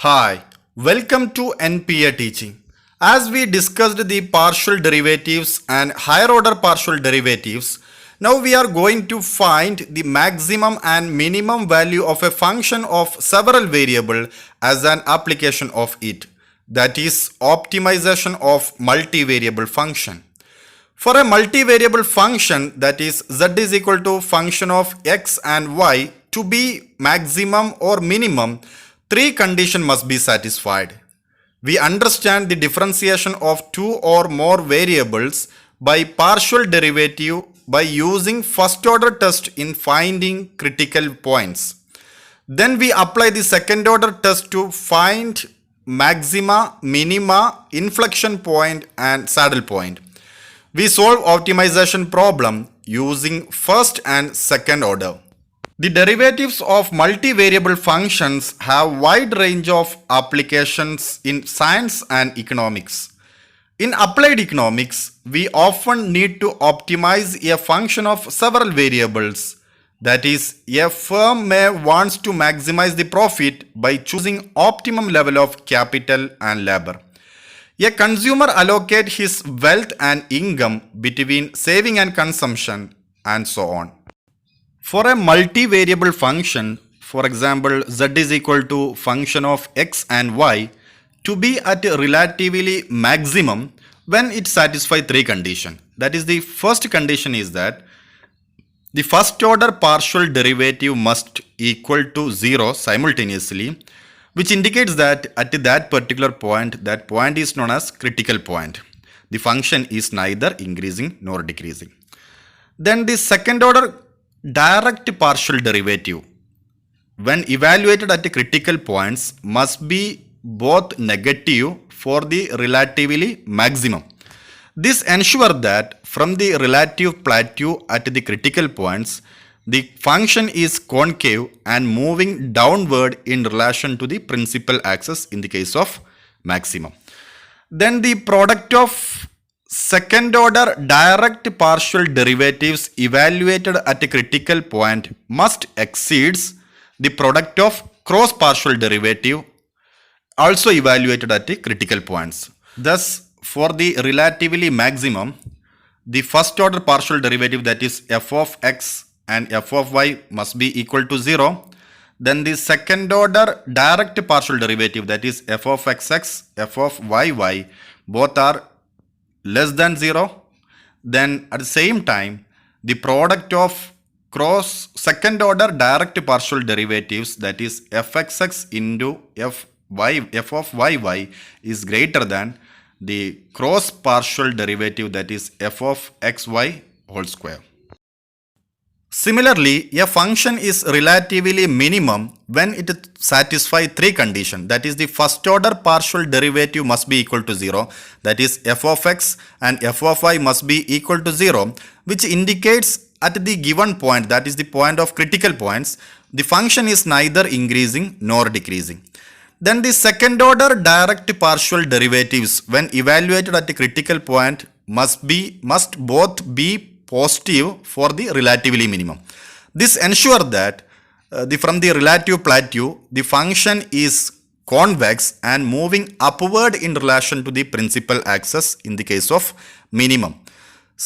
Hi, welcome to NPA teaching. As we discussed the partial derivatives and higher order partial derivatives, now we are going to find the maximum and minimum value of a function of several variable as an application of it. That is optimization of multivariable function. For a multivariable function, that is z is equal to function of x and y, to be maximum or minimum, three conditions must be satisfied. We understand the differentiation of two or more variables by partial derivative by using first order test in finding critical points. Then we apply the second order test to find maxima, minima, inflection point and saddle point. We solve optimization problem using first and second order. The derivatives of multivariable functions have wide range of applications in science and economics. In applied economics, we often need to optimize a function of several variables. That is, a firm may wants to maximize the profit by choosing optimum level of capital and labor. A consumer allocates his wealth and income between saving and consumption and so on. For a multivariable function, for example, z is equal to function of x and y, to be at a relatively maximum when it satisfies three conditions. That is, the first condition is that the first order partial derivative must equal to 0 simultaneously, which indicates that at that particular point, that point is known as critical point. The function is neither increasing nor decreasing. Then the second order direct partial derivative, when evaluated at the critical points, must be both negative for the relatively maximum. This ensures that from the relative plateau at the critical points, the function is concave and moving downward in relation to the principal axis in the case of maximum. Then the product of second order direct partial derivatives evaluated at a critical point must exceeds the product of cross partial derivative also evaluated at the critical points. Thus, for the relatively maximum, the first order partial derivative, that is f of x and f of y, must be equal to 0. Then the second order direct partial derivative, that is f of xx, f of yy, both are less than 0. Then at the same time, the product of cross second order direct partial derivatives, that is fxx into f of yy, is greater than the cross partial derivative, that is f of xy whole square. Similarly, a function is relatively minimum when it satisfies three conditions. That is, the first order partial derivative must be equal to 0. That is, f of x and f of y must be equal to 0, which indicates at the given point, that is the point of critical points, the function is neither increasing nor decreasing. Then the second order direct partial derivatives, when evaluated at the critical point, must both be positive for the relatively minimum. This ensures that from the relative plateau, the function is convex and moving upward in relation to the principal axis in the case of minimum.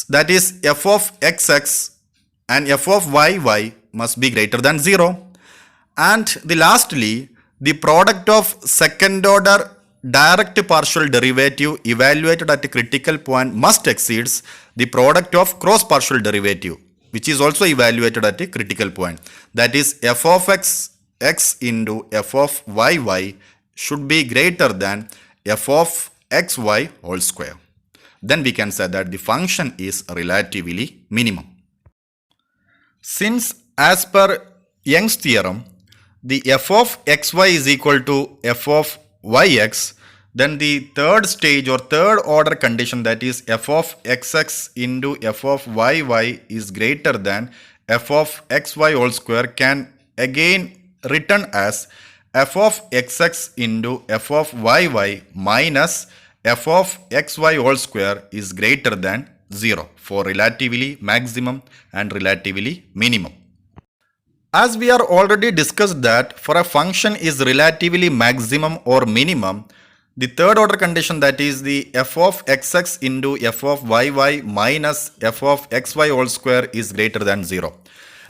That is, f of xx and f of yy must be greater than 0. And lastly, the product of second order direct partial derivative evaluated at a critical point must exceeds the product of cross partial derivative, which is also evaluated at a critical point. That is, f of x into f of yy should be greater than f of xy whole square. Then we can say that the function is relatively minimum. Since as per Young's theorem, the f of xy is equal to f of yx, then the third stage or third order condition, that is f of xx into f of yy is greater than f of xy whole square, can again written as f of xx into f of yy minus f of xy whole square is greater than 0 for relatively maximum and relatively minimum. As we are already discussed that for a function is relatively maximum or minimum, the third order condition, that is the f of xx into f of yy minus f of xy whole square is greater than 0.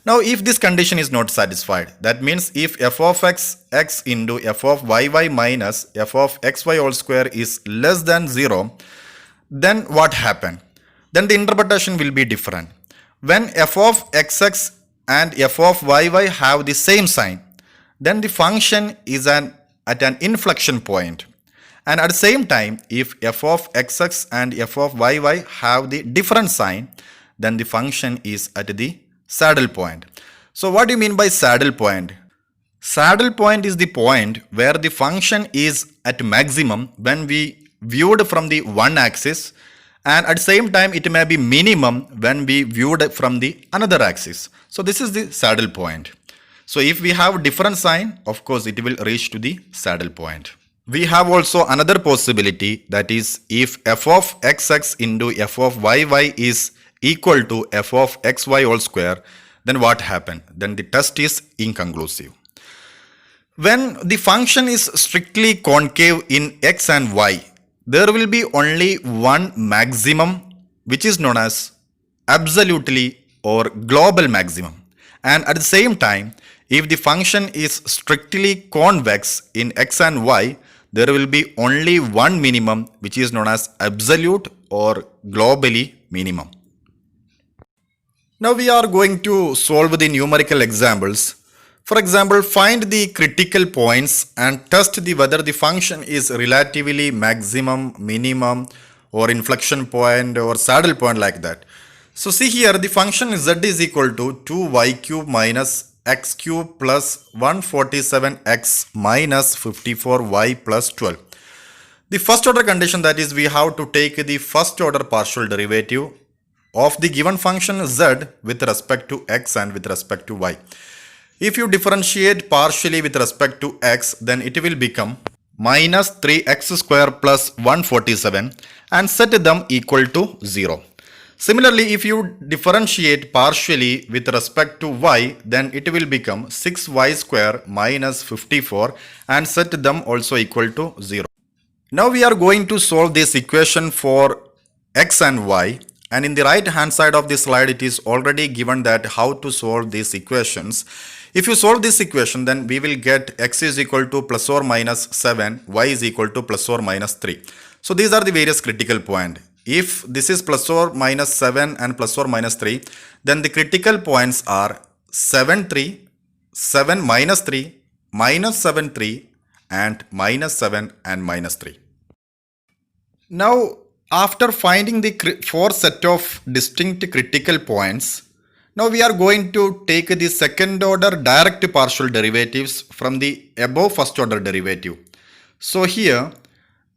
Now if this condition is not satisfied, that means if f of x into f of yy minus f of xy whole square is less than 0, then what happened? Then the interpretation will be different. When f of xx and f of yy have the same sign, then the function is at an inflection point. And at the same time, if f of xx and f of yy have the different sign, then the function is at the saddle point. So what do you mean by saddle point? Saddle point is the point where the function is at maximum when we viewed from the one axis, and at the same time it may be minimum when we viewed from the another axis. So this is the saddle point. So if we have different sign, of course it will reach to the saddle point. We have also another possibility, that is if f of xx into f of yy is equal to f of xy whole square, then what happened? Then the test is inconclusive. When the function is strictly concave in x and y, there will be only one maximum, which is known as absolutely or global maximum. And at the same time, if the function is strictly convex in x and y, there will be only one minimum, which is known as absolute or globally minimum. Now we are going to solve the numerical examples. For example, find the critical points and test whether the function is relatively maximum, minimum, or inflection point or saddle point, like that. So see here, the function z is equal to 2y cube minus x cube plus 147x minus 54y plus 12. The first order condition, that is we have to take the first order partial derivative of the given function z with respect to x and with respect to y. If you differentiate partially with respect to x, then it will become minus 3x square plus 147 and set them equal to 0. Similarly, if you differentiate partially with respect to y, then it will become 6y square minus 54 and set them also equal to 0. Now we are going to solve this equation for x and y, and in the right hand side of the slide it is already given that how to solve these equations. If you solve this equation, then we will get x is equal to plus or minus 7, y is equal to plus or minus 3. So these are the various critical points. If this is plus or minus 7 and plus or minus 3, then the critical points are 7, 3, 7 minus 3, minus 7, 3, and minus 7 and minus 3. Now, after finding the four set of distinct critical points, now we are going to take the second order direct partial derivatives from the above first order derivative. So here,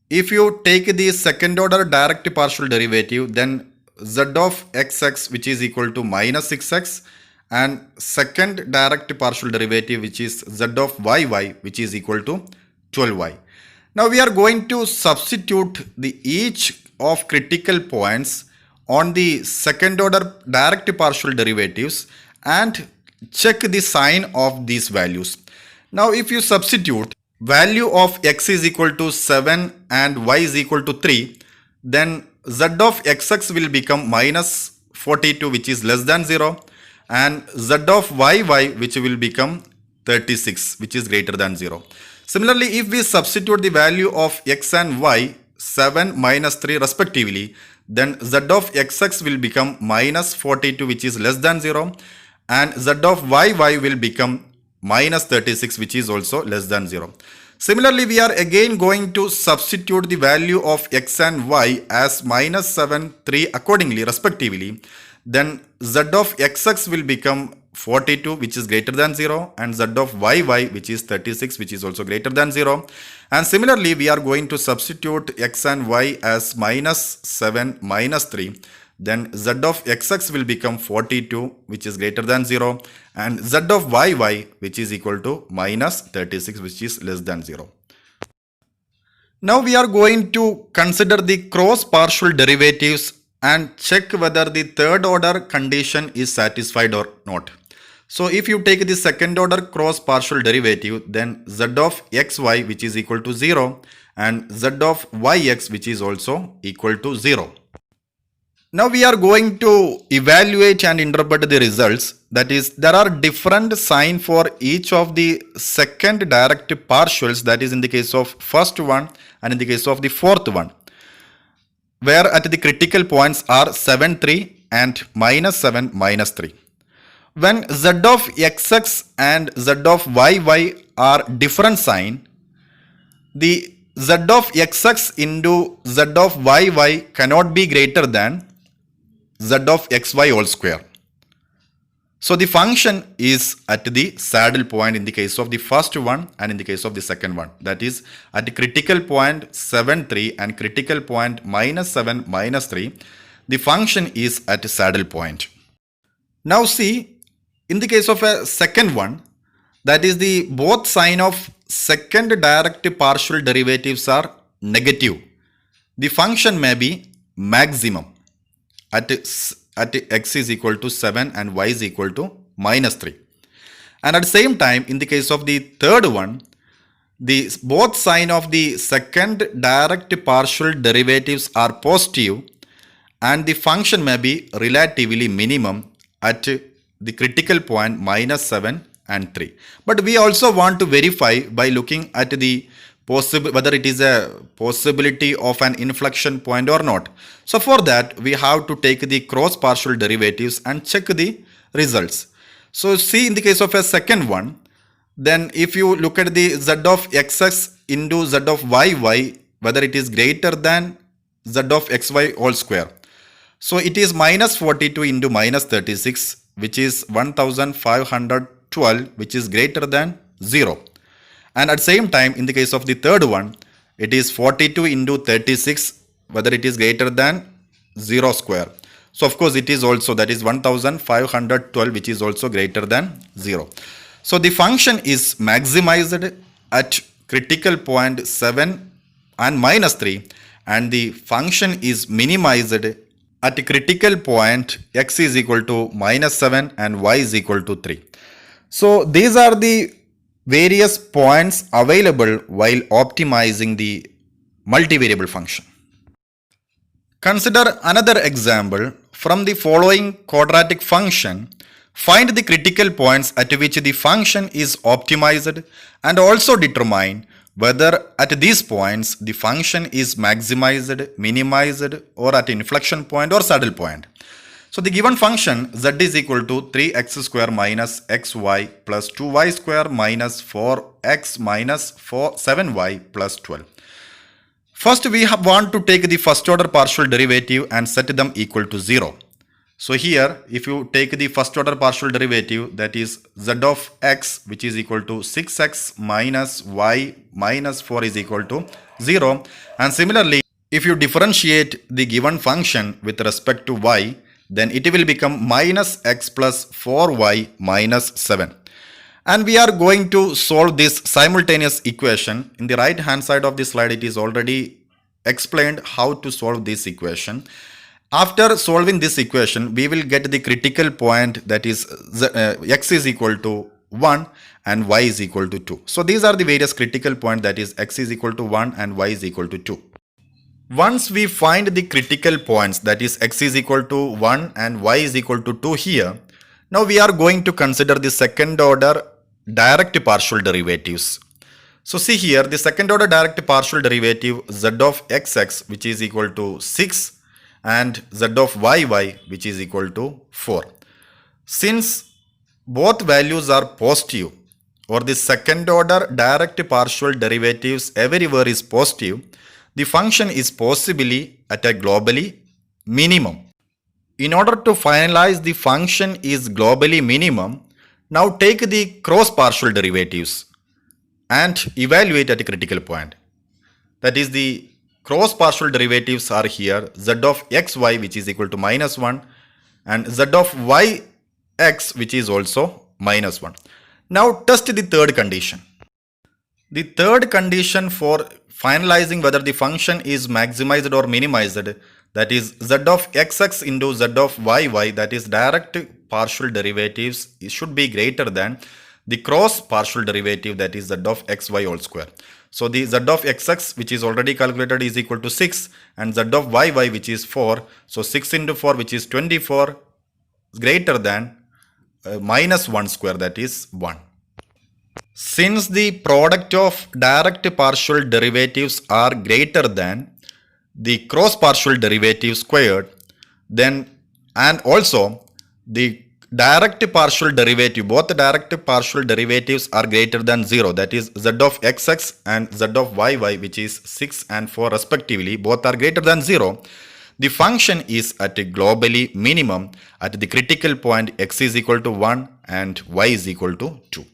if you take the second order direct partial derivative, then z of xx, which is equal to minus 6x, and second direct partial derivative, which is z of yy, which is equal to 12y. Now we are going to substitute the each of critical points on the second order direct partial derivatives and check the sign of these values. Now if you substitute value of x is equal to 7 and y is equal to 3, then z of xx will become minus 42, which is less than 0, and z of yy, which will become 36, which is greater than 0. Similarly, if we substitute the value of x and y, 7 minus 3 respectively, then z of xx will become minus 42, which is less than 0, and z of yy will become minus 36, which is also less than 0. Similarly, we are again going to substitute the value of x and y as minus 7, 3 accordingly respectively. Then z of xx will become 42, which is greater than 0, and z of yy, which is 36, which is also greater than 0. And similarly, we are going to substitute x and y as minus 7, minus 3. Then z of xx will become 42, which is greater than 0, and z of yy, which is equal to minus 36, which is less than 0. Now we are going to consider the cross partial derivatives and check whether the third order condition is satisfied or not. So if you take the second order cross partial derivative, then z of xy which is equal to 0 and z of yx which is also equal to 0. Now we are going to evaluate and interpret the results. That is, there are different sign for each of the second direct partials, that is in the case of first one and in the case of the fourth one, where at the critical points are 7, 3 and minus 7, minus 3. When z of xx and z of yy are different sign, the z of xx into z of yy cannot be greater than z of xy whole square. So the function is at the saddle point in the case of the first one and in the case of the second one. That is, at the critical point 7, 3 and critical point minus 7, minus 3, the function is at saddle point. Now see, in the case of a second one, that is the both sign of second direct partial derivatives are negative. The function may be maximum at x is equal to 7 and y is equal to minus 3. And at the same time, in the case of the third one, the both sign of the second direct partial derivatives are positive and the function may be relatively minimum at the critical point minus 7 and 3. But we also want to verify by looking at the whether it is a possibility of an inflection point or not. So for that we have to take the cross partial derivatives and check the results. So see, in the case of a second one, then if you look at the z of xx into z of yy, whether it is greater than z of xy whole square. So it is minus 42 into minus 36, which is 1512, which is greater than 0. And at the same time, in the case of the third one, it is 42 into 36, whether it is greater than 0 square. So of course it is also, that is 1512, which is also greater than 0. So the function is maximized at critical point 7 and minus 3, and the function is minimized at critical point x is equal to minus 7 and y is equal to 3. So these are the various points available while optimizing the multivariable function. Consider another example. From the following quadratic function, find the critical points at which the function is optimized and also determine whether at these points the function is maximized, minimized, or at inflection point or saddle point. So the given function z is equal to 3x square minus xy plus 2y square minus 4x minus 7y plus 12. First we want to take the first order partial derivative and set them equal to 0. So here if you take the first order partial derivative, that is z of x which is equal to 6x minus y minus 4 is equal to 0, and similarly if you differentiate the given function with respect to y, then it will become minus x plus 4y minus 7. And we are going to solve this simultaneous equation. In the right hand side of the slide, it is already explained how to solve this equation. After solving this equation, we will get the critical point, that is x is equal to 1 and y is equal to 2. So these are the various critical points, that is x is equal to 1 and y is equal to 2. Once we find the critical points, that is x is equal to 1 and y is equal to 2 here, now we are going to consider the second order direct partial derivatives. So see here, the second order direct partial derivative z of xx which is equal to 6 and z of yy which is equal to 4. Since both values are positive, or the second order direct partial derivatives everywhere is positive, the function is possibly at a globally minimum. In order to finalize the function is globally minimum, now take the cross partial derivatives and evaluate at a critical point. That is, the cross partial derivatives are here z of xy which is equal to minus 1 and z of yx which is also minus 1. Now test the third condition. The third condition for finalizing whether the function is maximized or minimized, that is z of xx into z of yy, that is direct partial derivatives should be greater than the cross partial derivative, that is z of xy whole square. So the z of xx, which is already calculated, is equal to 6, and z of yy, which is 4. So 6 into 4, which is 24, is greater than minus 1 square, that is 1. Since the product of direct partial derivatives are greater than the cross partial derivative squared, then and also the direct partial derivative, both the direct partial derivatives are greater than 0, that is z of xx and z of yy, which is 6 and 4 respectively, both are greater than 0, the function is at a globally minimum at the critical point x is equal to 1 and y is equal to 2.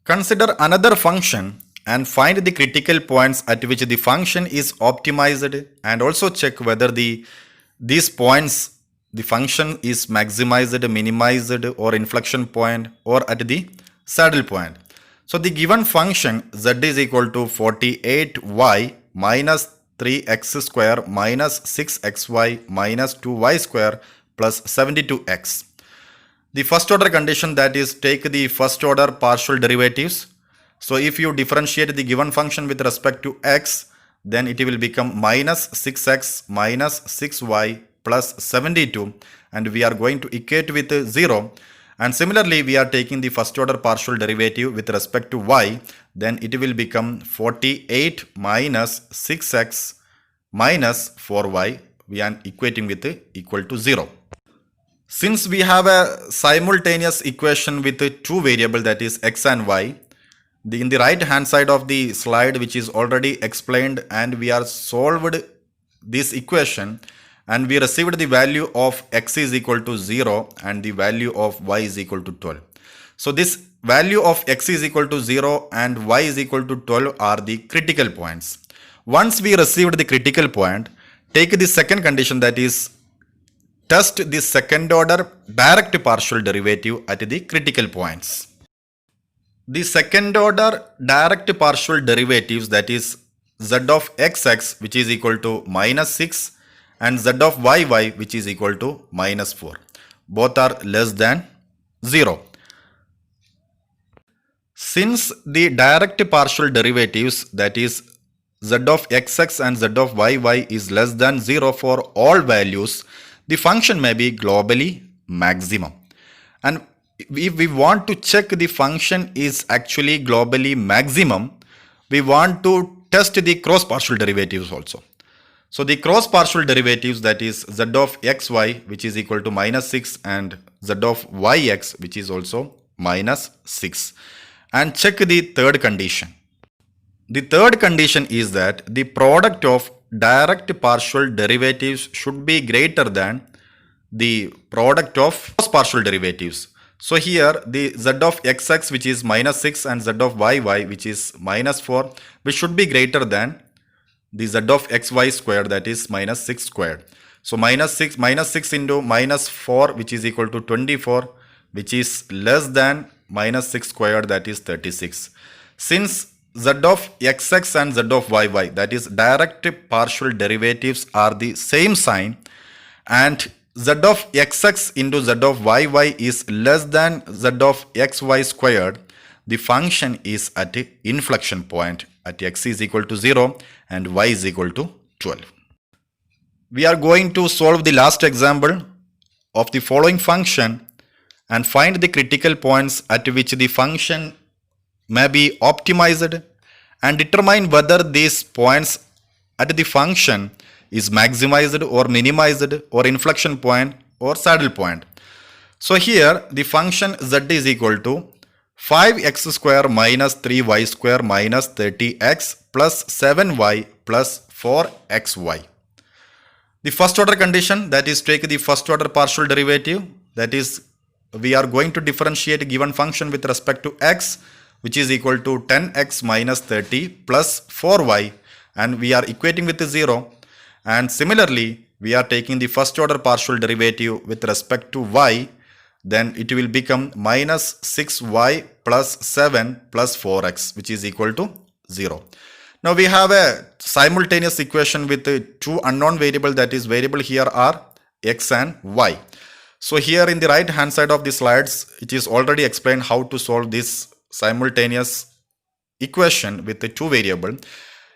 Consider another function and find the critical points at which the function is optimized, and also check whether these points the function is maximized, minimized, or inflection point, or at the saddle point. So the given function z is equal to 48y minus 3x square minus 6xy minus 2y square plus 72x. The first order condition, that is, take the first order partial derivatives. So if you differentiate the given function with respect to x, then it will become minus 6x minus 6y plus 72, and we are going to equate with 0. And similarly, we are taking the first order partial derivative with respect to y, then it will become 48 minus 6x minus 4y. We are equating with equal to 0. Since we have a simultaneous equation with two variables, that is x and y, in the right hand side of the slide, which is already explained, and we are solved this equation, and we received the value of x is equal to 0 and the value of y is equal to 12. So this value of x is equal to 0 and y is equal to 12 are the critical points. Once we received the critical point, take the second condition, that is, test the second order direct partial derivative at the critical points. The second order direct partial derivatives, that is z of xx, which is equal to minus 6, and z of yy, which is equal to minus 4. Both are less than 0. Since the direct partial derivatives, that is z of xx and z of yy, is less than 0 for all values, the function may be globally maximum. And if we want to check the function is actually globally maximum, we want to test the cross partial derivatives also. So the cross partial derivatives, that is z of xy, which is equal to minus 6, and z of yx, which is also minus 6. And check the third condition. The third condition is that the product of direct partial derivatives should be greater than the product of cross partial derivatives. So here the z of xx, which is minus 6, and z of yy, which is minus 4, which should be greater than the z of xy squared, that is minus 6 squared. So minus 6 into minus 4, which is equal to 24, which is less than minus 6 squared, that is 36. Since z of xx and z of yy, that is direct partial derivatives, are the same sign, and z of xx into z of yy is less than z of xy squared, the function is at an inflection point at x is equal to 0 and y is equal to 12. We are going to solve the last example of the following function and find the critical points at which the function may be optimized, and determine whether these points at the function is maximized or minimized or inflection point or saddle point. So here the function z is equal to 5x square minus 3y square minus 30x plus 7y plus 4xy. The first order condition, that is, take the first order partial derivative, that is, we are going to differentiate a given function with respect to x, which is equal to 10x minus 30 plus 4y, and we are equating with 0. And similarly, we are taking the first order partial derivative with respect to y, then it will become minus 6y plus 7 plus 4x, which is equal to 0. Now we have a simultaneous equation with two unknown variables, that is, variable here are x and y. So here in the right hand side of the slides, it is already explained how to solve this simultaneous equation with the two variable.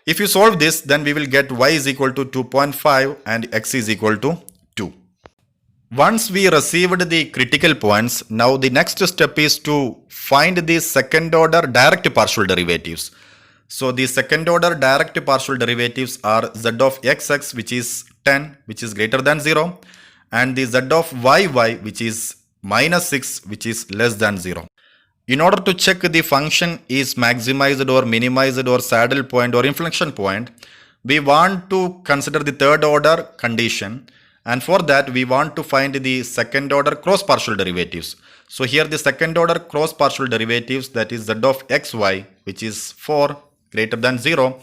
If you solve this, then we will get y is equal to 2.5 and x is equal to 2. Once we received the critical points, now the next step is to find the second order direct partial derivatives. So the second order direct partial derivatives are z of xx, which is 10, which is greater than 0, and the z of yy, which is minus 6, which is less than 0. In order to check the function is maximized or minimized or saddle point or inflection point, we want to consider the third order condition, and for that we want to find the second order cross partial derivatives. So here the second order cross partial derivatives, that is z of xy, which is 4 greater than 0,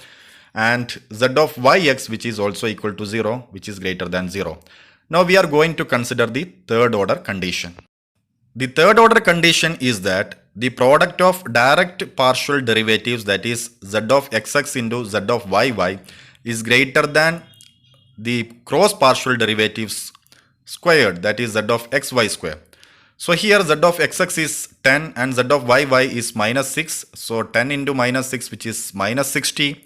and z of yx, which is also equal to 0, which is greater than 0. Now we are going to consider the third order condition. The third order condition is that the product of direct partial derivatives, that is z of xx into z of yy, is greater than the cross partial derivatives squared, that is z of xy square. So here z of xx is 10 and z of yy is minus 6. So 10 into minus 6, which is minus 60,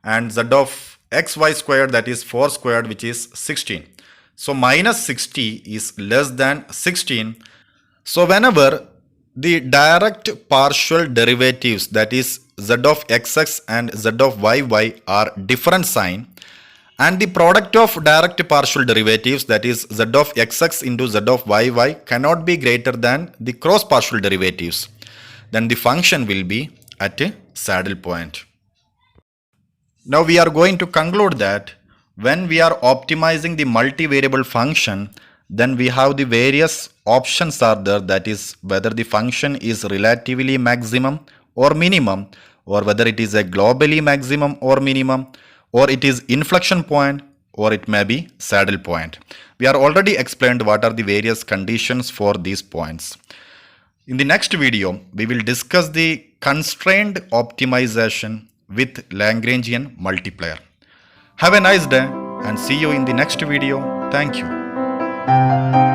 and z of xy squared, that is 4 squared, which is 16. So minus 60 is less than 16. So whenever the direct partial derivatives, that is z of xx and z of yy, are different sign, and the product of direct partial derivatives, that is z of xx into z of yy, cannot be greater than the cross partial derivatives, then the function will be at a saddle point. Now we are going to conclude that when we are optimizing the multivariable function, then we have the various options are there, that is whether the function is relatively maximum or minimum, or whether it is a globally maximum or minimum, or it is inflection point, or it may be saddle point. We are already explained what are the various conditions for these points. In the next video, we will discuss the constrained optimization with Lagrangian multiplier. Have a nice day and see you in the next video. Thank you.